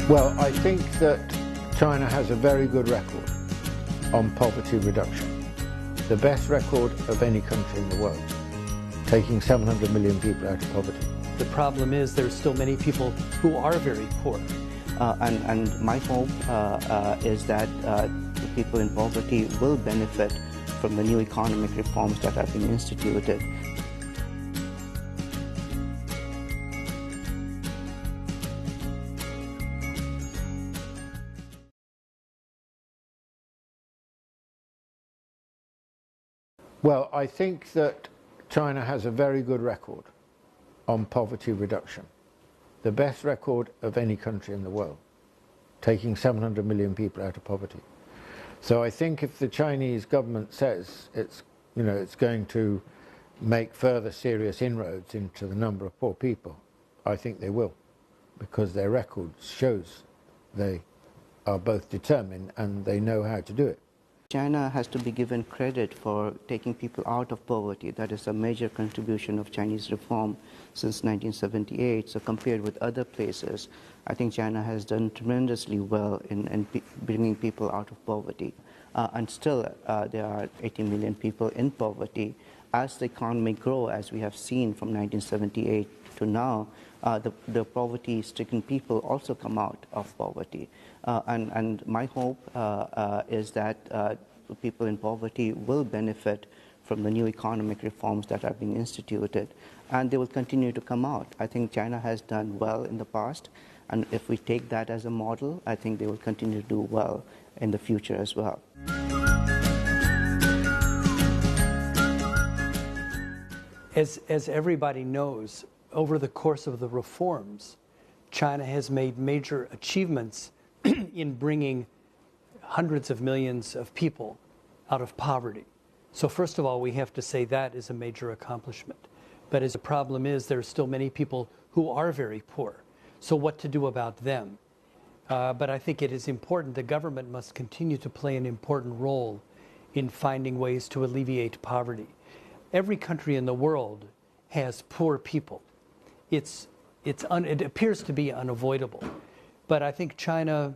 Well, I think that China has a very good record on poverty reduction. The best record of any country in the world, taking 700 million people out of poverty. The problem is there's still many people who are very poor. And my hope is that the people in poverty will benefit from the new economic reforms that have been instituted. Well, I think that China has a very good record on poverty reduction. The best record of any country in the world, taking 700 million people out of poverty. So I think if the Chinese government says it's going to make further serious inroads into the number of poor people, I think they will, because their record shows they are both determined and they know how to do it. China has to be given credit for taking people out of poverty. That is a major contribution of Chinese reform since 1978. So compared with other places, I think China has done tremendously well in bringing people out of poverty. And still, there are 80 million people in poverty. As the economy grows, as we have seen from 1978 to now, the poverty-stricken people also come out of poverty. And my hope is that people in poverty will benefit from the new economic reforms that are being instituted, and they will continue to come out. I think China has done well in the past, and if we take that as a model, I think they will continue to do well in the future as well. As everybody knows, over the course of the reforms, China has made major achievements in bringing hundreds of millions of people out of poverty. So first of all, we have to say that is a major accomplishment. But as the problem is, there are still many people who are very poor. So what to do about them? But I think it is important, the government must continue to play an important role in finding ways to alleviate poverty. Every country in the world has poor people. It appears to be unavoidable. But I think China,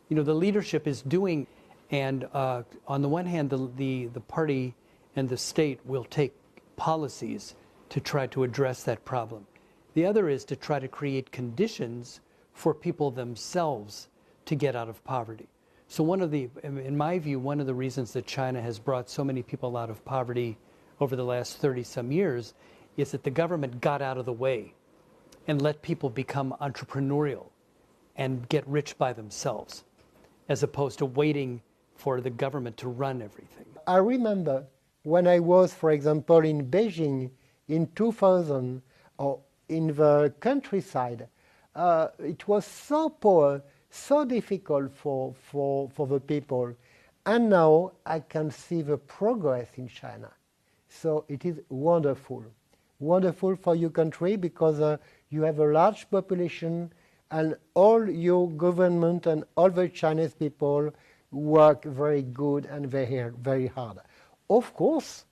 the leadership is doing, and on the one hand, the party and the state will take policies to try to address that problem. The other is to try to create conditions for people themselves to get out of poverty. So in my view, one of the reasons that China has brought so many people out of poverty over the last 30-some years is that the government got out of the way and let people become entrepreneurial and get rich by themselves, as opposed to waiting for the government to run everything. I remember when I was, for example, in Beijing in 2000, or in the countryside, it was so poor, so difficult for the people. And now I can see the progress in China. So it is wonderful. Wonderful for your country because you have a large population and all your government and all the Chinese people work very good and very hard. Of course,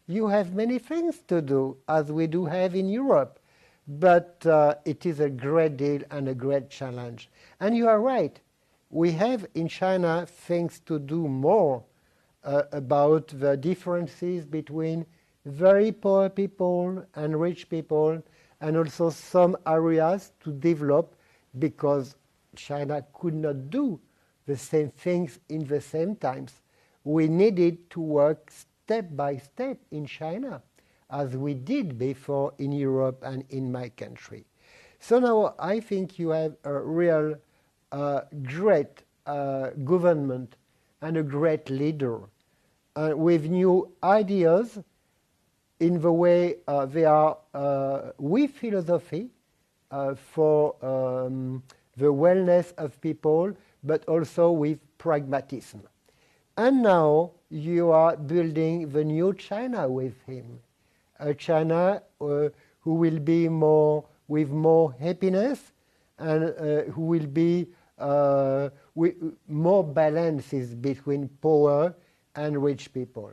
you have many things to do, as we do have in Europe, but it is a great deal and a great challenge. And you are right, we have in China things to do more about the differences between very poor people and rich people, and also some areas to develop, because China could not do the same things in the same times. We needed to work step by step in China, as we did before in Europe and in my country. So now I think you have a real great government and a great leader with new ideas in the way they are with philosophy for the wellness of people, but also with pragmatism. And now you are building the new China with him, a China who will be with more happiness and who will be with more balances between poor and rich people.